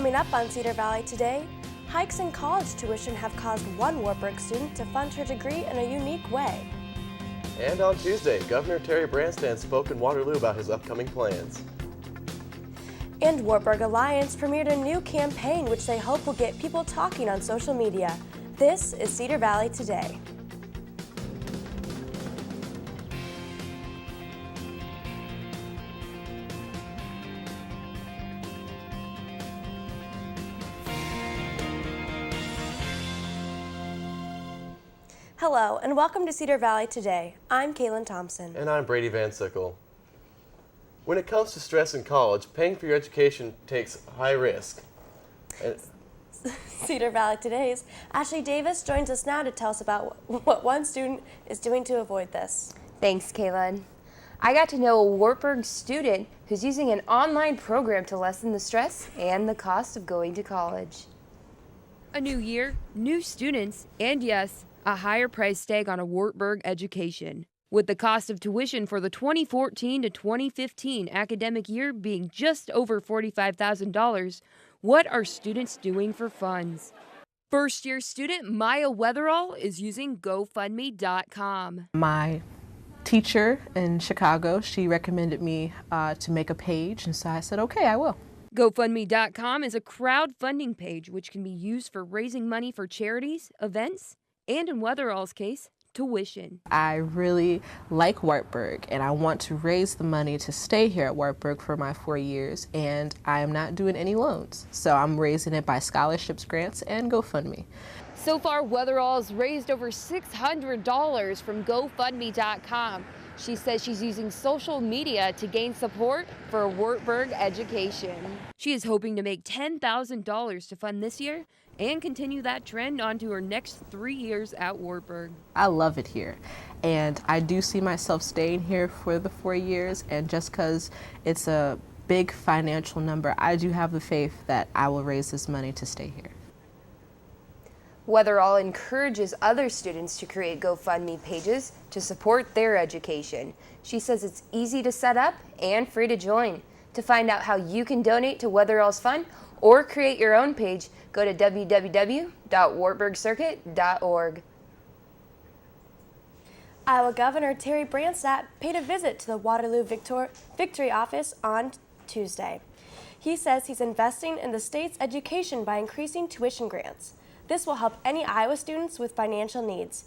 Coming up on Cedar Valley Today, hikes in college tuition have caused one Wartburg student to fund her degree in a unique way. And on Tuesday, Governor Terry Branstad spoke in Waterloo about his upcoming plans. And Wartburg Alliance premiered a new campaign which they hope will get people talking on social media. This is Cedar Valley Today. Hello, and welcome to Cedar Valley Today. I'm Kaylin Thompson. And I'm Brady Van Sickle. When it comes to stress in college, paying for your education takes high risk. Cedar Valley Today's Ashley Davis joins us now to tell us about what one student is doing to avoid this. Thanks, Kaylin. I got to know a Wartburg student who's using an online program to lessen the stress and the cost of going to college. A new year, new students, and yes, a higher price tag on a Wartburg education. With the cost of tuition for the 2014 to 2015 academic year being just over $45,000, what are students doing for funds? First-year student Maya Weatherall is using GoFundMe.com. My teacher in Chicago, she recommended me to make a page, and so I said, okay, I will. GoFundMe.com is a crowdfunding page which can be used for raising money for charities, events, and in Weatherall's case, tuition. I really like Wartburg, and I want to raise the money to stay here at Wartburg for my 4 years, and I am not doing any loans. So I'm raising it by scholarships, grants, and GoFundMe. So far, Weatherall has raised over $600 from GoFundMe.com. She says she's using social media to gain support for Wartburg education. She is hoping to make $10,000 to fund this year and continue that trend onto her next 3 years at Wartburg. I love it here, and I do see myself staying here for the 4 years, and just because it's a big financial number, I do have the faith that I will raise this money to stay here. Weatherall encourages other students to create GoFundMe pages to support their education. She says it's easy to set up and free to join. To find out how you can donate to Weatherall's fund or create your own page, go to www.wartburgcircuit.org. Iowa Governor Terry Branstad paid a visit to the Waterloo Victory office on Tuesday. He says he's investing in the state's education by increasing tuition grants. This will help any Iowa students with financial needs.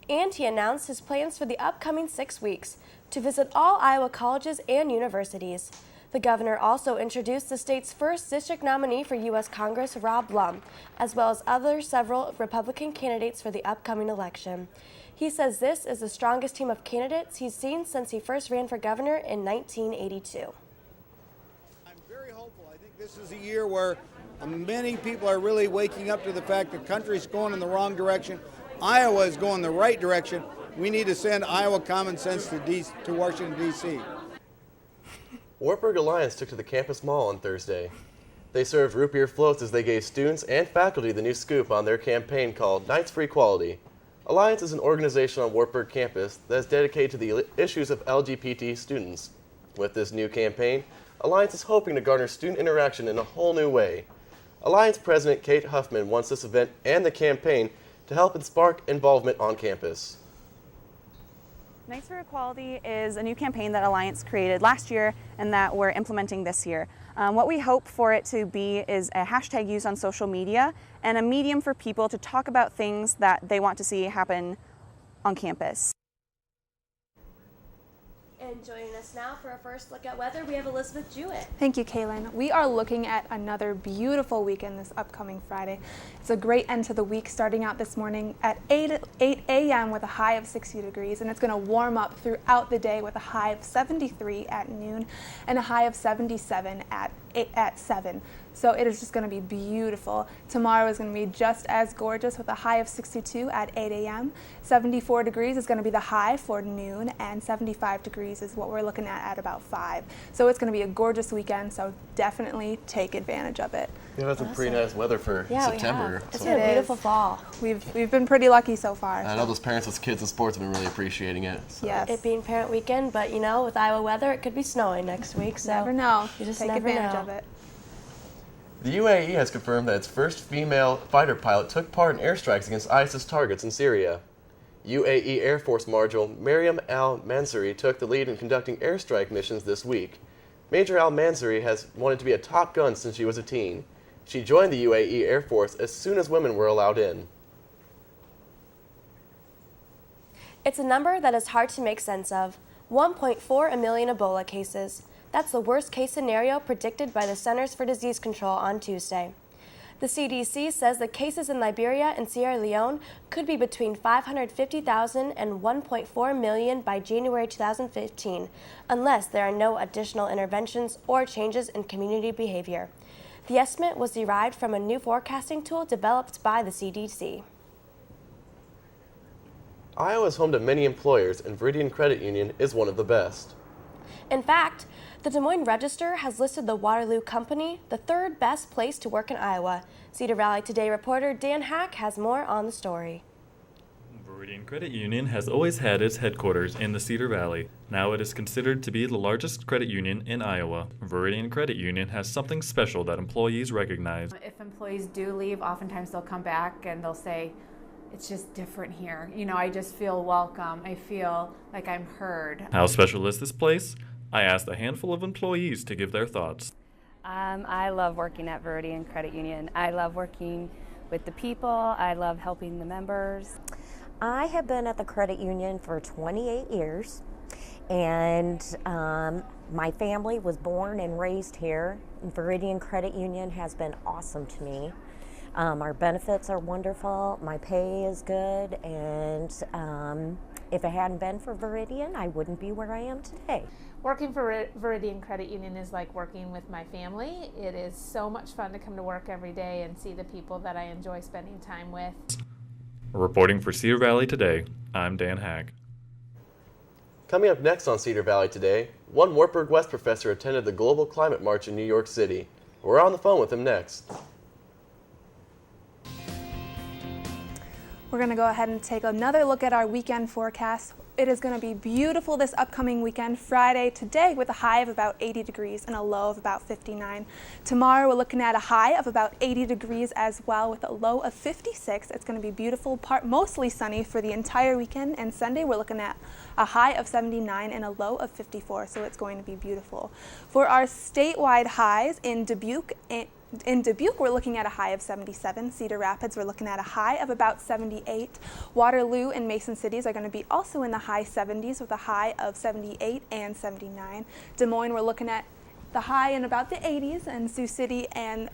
And he announced his plans for the upcoming 6 weeks to visit all Iowa colleges and universities. The governor also introduced the state's first district nominee for U.S. Congress, Rob Blum, as well as several Republican candidates for the upcoming election. He says this is the strongest team of candidates he's seen since he first ran for governor in 1982. I'm very hopeful. I think this is a year where many people are really waking up to the fact the country's going in the wrong direction. Iowa is going the right direction. We need to send Iowa common sense to Washington, D.C. Wartburg Alliance took to the campus mall on Thursday. They served root beer floats as they gave students and faculty the new scoop on their campaign called Knights for Equality. Alliance is an organization on Wartburg campus that is dedicated to the issues of LGBT students. With this new campaign, Alliance is hoping to garner student interaction in a whole new way. Alliance President Kate Huffman wants this event and the campaign to help and spark involvement on campus. Knights for Equality is a new campaign that Alliance created last year and that we're implementing this year. What we hope for it to be is a hashtag used on social media and a medium for people to talk about things that they want to see happen on campus. And joining us now for our first look at weather, we have Elizabeth Jewett. Thank you, Kaylin. We are looking at another beautiful weekend this upcoming Friday. It's a great end to the week, starting out this morning at 8 a.m. with a high of 60 degrees, and it's going to warm up throughout the day with a high of 73 at noon and a high of 77 at 7. So it is just going to be beautiful. Tomorrow is going to be just as gorgeous with a high of 62 at 8 a.m. 74 degrees is going to be the high for noon, and 75 degrees is what we're looking at about 5. So it's going to be a gorgeous weekend, so definitely take advantage of it. Yeah, that's some pretty nice weather for September. It's been a beautiful fall. We've been pretty lucky so far. I know those parents with kids in sports have been really appreciating it. So. Yes. It being parent weekend, but you know, with Iowa weather, it could be snowing next week. So never know. You just take never advantage know. of it. The UAE has confirmed that its first female fighter pilot took part in airstrikes against ISIS targets in Syria. UAE Air Force Marshal Mariam al-Mansouri took the lead in conducting airstrike missions this week. Major al-Mansouri has wanted to be a top gun since she was a teen. She joined the UAE Air Force as soon as women were allowed in. It's a number that is hard to make sense of. 1.4 million Ebola cases. That's the worst case scenario predicted by the Centers for Disease Control on Tuesday. The CDC says the cases in Liberia and Sierra Leone could be between 550,000 and 1.4 million by January 2015, unless there are no additional interventions or changes in community behavior. The estimate was derived from a new forecasting tool developed by the CDC. Iowa is home to many employers, and Veridian Credit Union is one of the best. In fact, the Des Moines Register has listed the Waterloo Company the third best place to work in Iowa. Cedar Valley Today reporter Dan Hack has more on the story. Veridian Credit Union has always had its headquarters in the Cedar Valley. Now it is considered to be the largest credit union in Iowa. Veridian Credit Union has something special that employees recognize. If employees do leave, oftentimes they'll come back and they'll say, it's just different here. You know, I just feel welcome. I feel like I'm heard. How special is this place? I asked a handful of employees to give their thoughts. I love working at Veridian Credit Union. I love working with the people. I love helping the members. I have been at the credit union for 28 years, and my family was born and raised here. Veridian Credit Union has been awesome to me. Our benefits are wonderful, my pay is good, and if it hadn't been for Veridian, I wouldn't be where I am today. Working for Veridian Credit Union is like working with my family. It is so much fun to come to work every day and see the people that I enjoy spending time with. Reporting for Cedar Valley Today, I'm Dan Hack. Coming up next on Cedar Valley Today, one Wartburg West professor attended the Global Climate March in New York City. We're on the phone with him next. We're going to go ahead and take another look at our weekend forecast. It is going to be beautiful this upcoming weekend. Friday today with a high of about 80 degrees and a low of about 59. Tomorrow we're looking at a high of about 80 degrees as well with a low of 56. It's going to be beautiful, mostly sunny for the entire weekend. And Sunday we're looking at a high of 79 and a low of 54. So it's going to be beautiful. For our statewide highs in Dubuque, we're looking at a high of 77. Cedar Rapids, we're looking at a high of about 78. Waterloo and Mason Cities are going to be also in the high 70s with a high of 78 and 79. Des Moines, we're looking at the high in about the 80s, and Sioux City and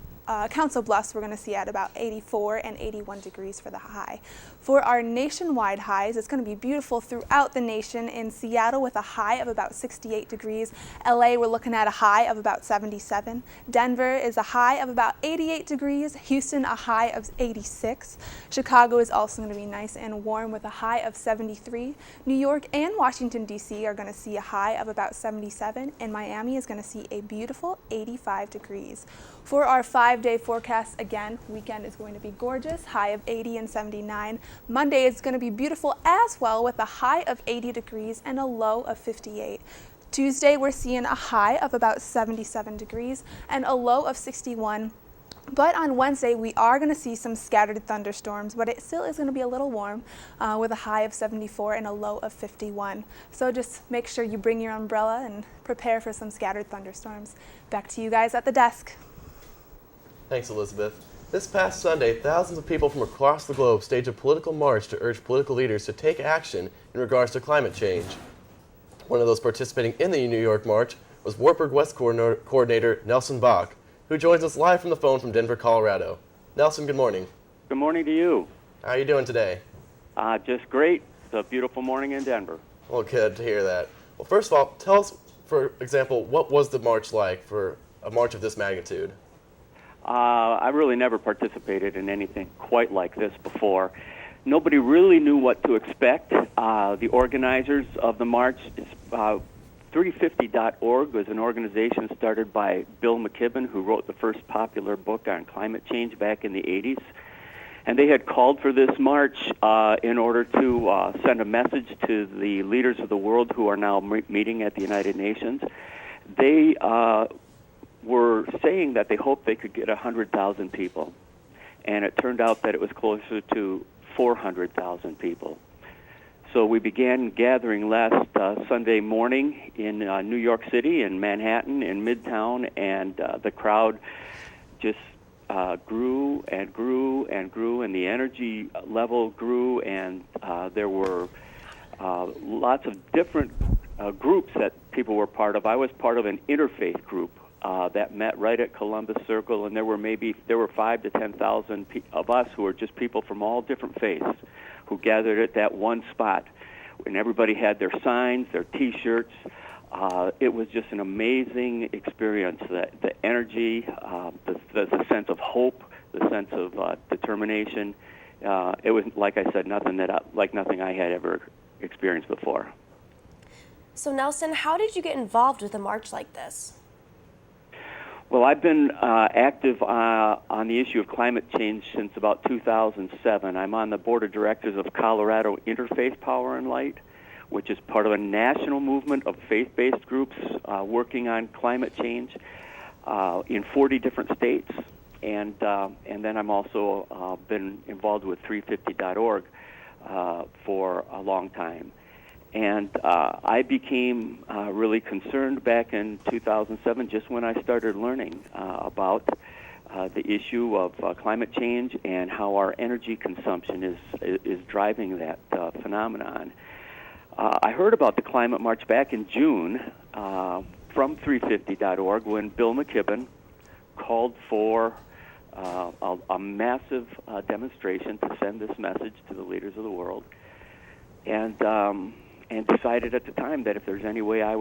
Council Bluffs, we're going to see at about 84 and 81 degrees for the high. For our nationwide highs, it's going to be beautiful throughout the nation. In Seattle with a high of about 68 degrees. LA, we're looking at a high of about 77. Denver is a high of about 88 degrees. Houston, a high of 86. Chicago is also going to be nice and warm with a high of 73. New York and Washington, D.C. are going to see a high of about 77. And Miami is going to see a beautiful 85 degrees. For our 5-day forecast, again, weekend is going to be gorgeous, high of 80 and 79. Monday is going to be beautiful as well with a high of 80 degrees and a low of 58. Tuesday, we're seeing a high of about 77 degrees and a low of 61. But on Wednesday, we are going to see some scattered thunderstorms, but it still is going to be a little warm with a high of 74 and a low of 51. So just make sure you bring your umbrella and prepare for some scattered thunderstorms. Back to you guys at the desk. Thanks, Elizabeth. This past Sunday, thousands of people from across the globe staged a political march to urge political leaders to take action in regards to climate change. One of those participating in the New York March was Wartburg West Coordinator Nelson Bach, who joins us live from the phone from Denver, Colorado. Nelson, good morning. Good morning to you. How are you doing today? Just great. It's a beautiful morning in Denver. Well, good to hear that. Well, first of all, tell us, for example, what was the march like for a march of this magnitude? I really never participated in anything quite like this before. Nobody really knew what to expect. The organizers of the march, 350.org was an organization started by Bill McKibben, who wrote the first popular book on climate change back in the 80s. And they had called for this march in order to send a message to the leaders of the world who are now meeting at the United Nations. They were saying that they hoped they could get 100,000 people. And it turned out that it was closer to 400,000 people. So we began gathering last Sunday morning in New York City, in Manhattan, in Midtown, and the crowd just grew and grew and grew, and the energy level grew, and there were lots of different groups that people were part of. I was part of an interfaith group that met right at Columbus Circle, and there were 5,000 to 10,000 of us who were just people from all different faiths who gathered at that one spot, and everybody had their signs, their T-shirts. It was just an amazing experience. The energy, the sense of hope, the sense of determination. It was, like I said, nothing I had ever experienced before. So Nelson, how did you get involved with a march like this? Well, I've been active on the issue of climate change since about 2007. I'm on the board of directors of Colorado Interfaith Power and Light, which is part of a national movement of faith-based groups working on climate change in 40 different states. And then I'm also been involved with 350.org for a long time. And I became really concerned back in 2007, just when I started learning about the issue of climate change and how our energy consumption is driving that phenomenon. I heard about the climate march back in June from 350.org when Bill McKibben called for a massive demonstration to send this message to the leaders of the world. And decided at the time that if there's any way I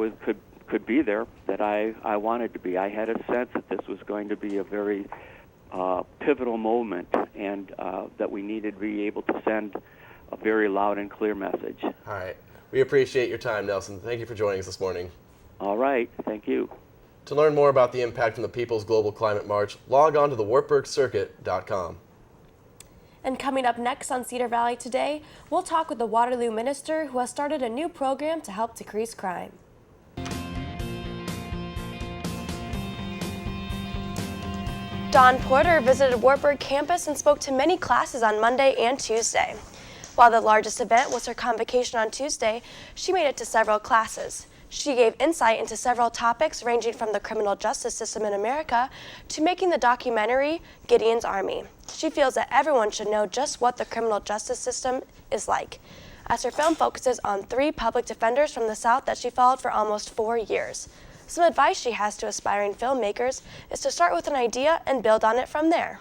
could be there, that I wanted to be. I had a sense that this was going to be a very pivotal moment, and that we needed to be able to send a very loud and clear message. All right. We appreciate your time, Nelson. Thank you for joining us this morning. All right. Thank you. To learn more about the impact from the People's Global Climate March, log on to the wartburgcircuit.com. And coming up next on Cedar Valley Today, we'll talk with the Waterloo minister who has started a new program to help decrease crime. Dawn Porter visited Wartburg campus and spoke to many classes on Monday and Tuesday. While the largest event was her convocation on Tuesday, she made it to several classes. She gave insight into several topics ranging from the criminal justice system in America to making the documentary Gideon's Army. She feels that everyone should know just what the criminal justice system is like, as her film focuses on 3 public defenders from the South that she followed for almost 4 years. Some advice she has to aspiring filmmakers is to start with an idea and build on it from there.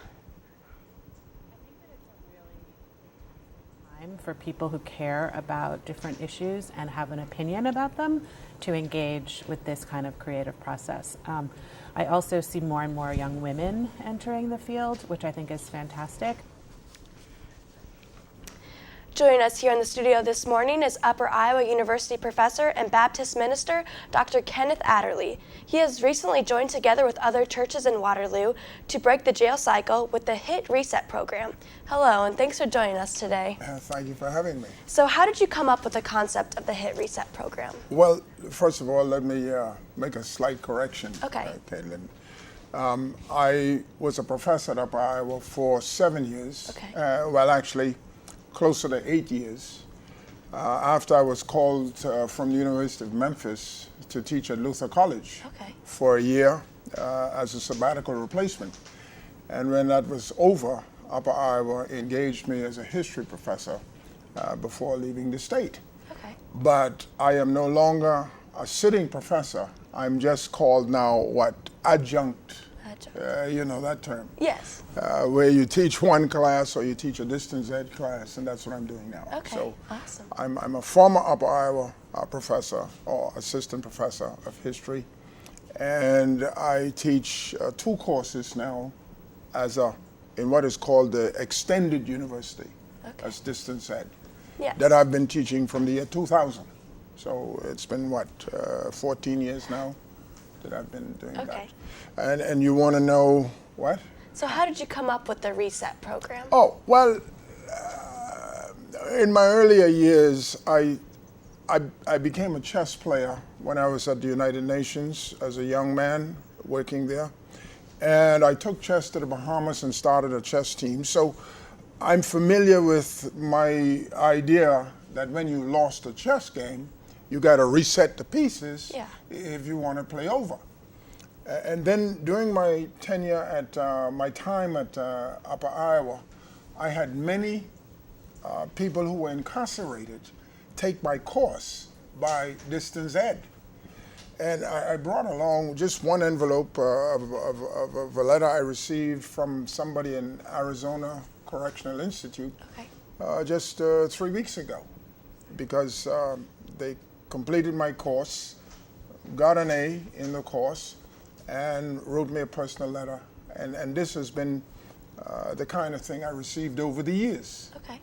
For people who care about different issues and have an opinion about them to engage with this kind of creative process. I also see more and more young women entering the field, which I think is fantastic. Joining us here in the studio this morning is Upper Iowa University professor and Baptist minister, Dr. Kenneth Adderly. He has recently joined together with other churches in Waterloo to break the jail cycle with the HIT Reset program. Hello, and thanks for joining us today. Thank you for having me. So how did you come up with the concept of the HIT Reset program? Well, first of all, let me make a slight correction. Okay. Caitlin. I was a professor at Upper Iowa for 7 years. Okay. Well, actually, closer to 8 years, after I was called from the University of Memphis to teach at Luther College for a year as a sabbatical replacement. And when that was over, Upper Iowa engaged me as a history professor before leaving the state. Okay. But I am no longer a sitting professor. I'm just called now, adjunct. You know that term. Yes. Where you teach one class or you teach a distance ed class, and that's what I'm doing now. Okay, so awesome. I'm a former Upper Iowa professor or assistant professor of history, and I teach 2 courses now in what is called the extended university as distance ed. Yes. That I've been teaching from the year 2000. So it's been 14 years now that I've been doing that. And you want to know what? So how did you come up with the Reset program? Oh, well, in my earlier years, I became a chess player when I was at the United Nations as a young man working there. And I took chess to the Bahamas and started a chess team. So I'm familiar with my idea that when you lost a chess game, you got to reset the pieces if you want to play over. And then during my tenure at my time at Upper Iowa, I had many people who were incarcerated take my course by distance ed. And I brought along just one envelope of a letter I received from somebody in Arizona Correctional Institute just 3 weeks ago, because they completed my course, got an A in the course, and wrote me a personal letter. And this has been the kind of thing I received over the years. Okay.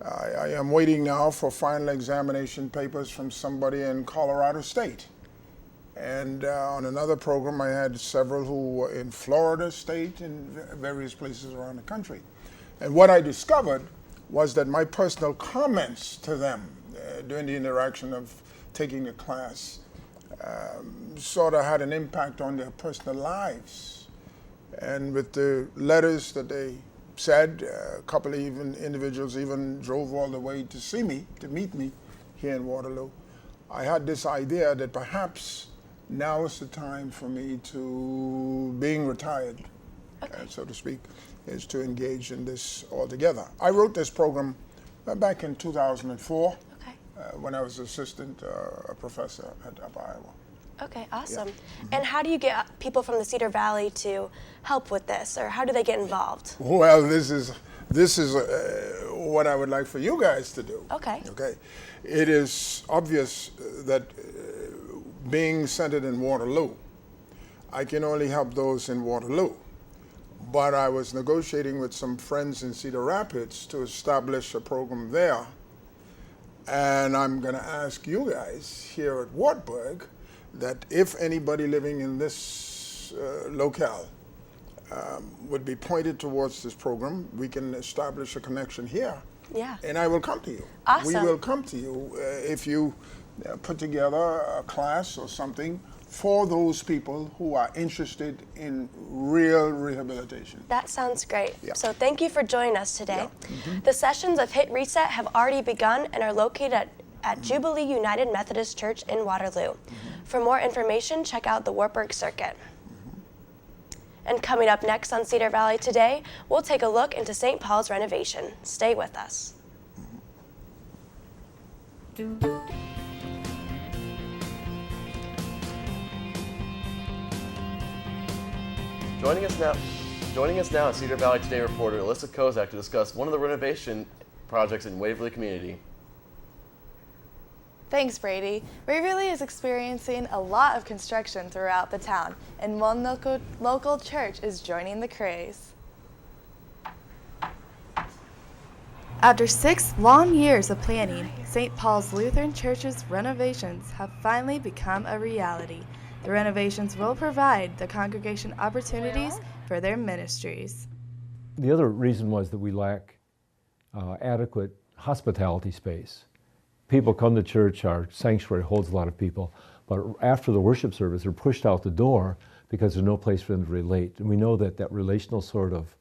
I am waiting now for final examination papers from somebody in Colorado State. And on another program, I had several who were in Florida State and various places around the country. And what I discovered was that my personal comments to them during the interaction of taking the class sort of had an impact on their personal lives. And with the letters that they said, a couple of individuals even drove all the way to see me, to meet me here in Waterloo. I had this idea that perhaps now is the time for me to, being retired, so to speak, is to engage in this altogether. I wrote this program back in 2004 when I was assistant professor at Upper Iowa. Okay, awesome. And how do you get people from the Cedar Valley to help with this, or how do they get involved? Well, this is what I would like for you guys to do. Okay. Okay. It is obvious that being centered in Waterloo, I can only help those in Waterloo. But I was negotiating with some friends in Cedar Rapids to establish a program there. And I'm going to ask you guys here at Wartburg that if anybody living in this locale would be pointed towards this program, we can establish a connection here. Yeah. And I will come to you. Awesome. We will come to you if you put together a class or something for those people who are interested in real rehabilitation. That sounds great. Yeah. So thank you for joining us today. Yeah. The sessions of Hit Reset have already begun and are located at Jubilee United Methodist Church in Waterloo. For more information, check out the Wartburg Circuit. And coming up next on Cedar Valley Today, we'll take a look into St. Paul's renovation. Stay with us. Joining us now is Cedar Valley Today reporter Alyssa Kozak to discuss one of the renovation projects in Waverly community. Thanks, Brady. Waverly is experiencing a lot of construction throughout the town, and one local church is joining the craze. After 6 long years of planning, St. Paul's Lutheran Church's renovations have finally become a reality. The renovations will provide the congregation opportunities for their ministries. The other reason was that we lack adequate hospitality space. People come to church, our sanctuary holds a lot of people, but after the worship service, they're pushed out the door because there's no place for them to relate. And we know that that relational sort of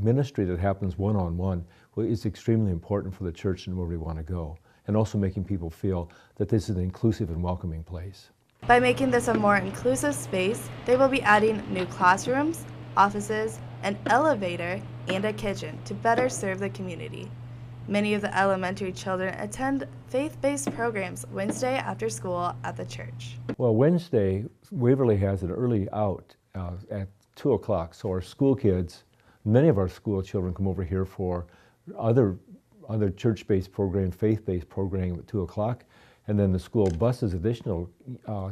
ministry that happens one-on-one is extremely important for the church and where we want to go, and also making people feel that this is an inclusive and welcoming place. By making this a more inclusive space, they will be adding new classrooms, offices, an elevator, and a kitchen to better serve the community. Many of the elementary children attend faith-based programs Wednesday after school at the church. Well, Wednesday, Waverly has an early out at 2 o'clock, so our school kids, many of our school children come over here for other church-based program, faith-based program at 2 o'clock, and then the school buses additional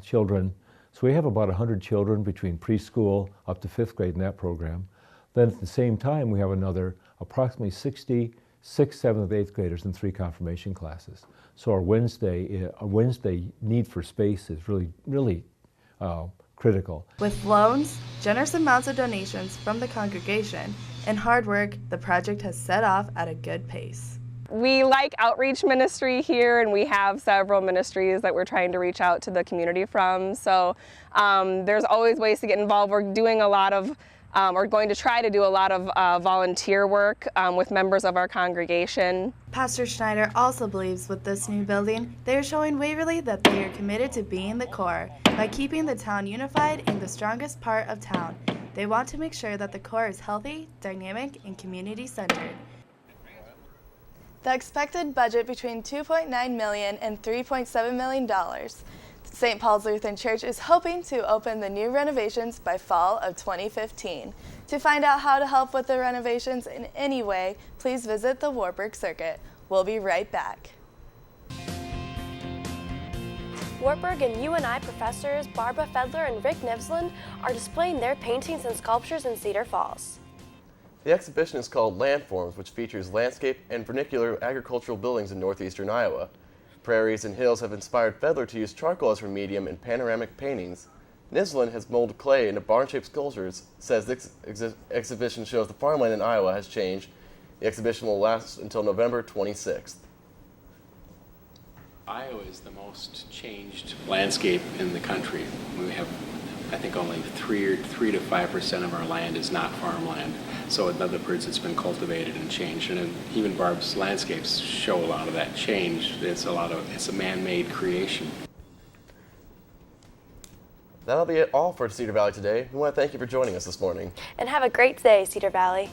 children. So we have about 100 children between preschool up to 5th grade in that program. Then at the same time, we have another approximately 60 6th, 7th, 8th graders in 3 confirmation classes. So our Wednesday need for space is really critical. With loans, generous amounts of donations from the congregation, and hard work, the project has set off at a good pace. We like outreach ministry here, and we have several ministries that we're trying to reach out to the community from. So there's always ways to get involved. We're doing a lot of, or going to try to do a lot of volunteer work with members of our congregation. Pastor Schneider also believes with this new building, they are showing Waverly that they are committed to being the core by keeping the town unified in the strongest part of town. They want to make sure that the core is healthy, dynamic, and community-centered. The expected budget between $2.9 million and $3.7 million. St. Paul's Lutheran Church is hoping to open the new renovations by fall of 2015. To find out how to help with the renovations in any way, please visit the Wartburg Circuit. We'll be right back. Wartburg and UNI professors Barbara Fedler and Rick Knivsland are displaying their paintings and sculptures in Cedar Falls. The exhibition is called Landforms, which features landscape and vernacular agricultural buildings in northeastern Iowa. Prairies and hills have inspired Fedler to use charcoal as her medium in panoramic paintings. Knivsland has molded clay into barn-shaped sculptures, says this exhibition shows the farmland in Iowa has changed. The exhibition will last until November 26th. Iowa is the most changed landscape in the country. We have, I think, only 3 to 5% of our land is not farmland. So in other words, it's been cultivated and changed. And even Barb's landscapes show a lot of that change. It's a man-made creation. That'll be it all for Cedar Valley Today. We want to thank you for joining us this morning. And have a great day, Cedar Valley.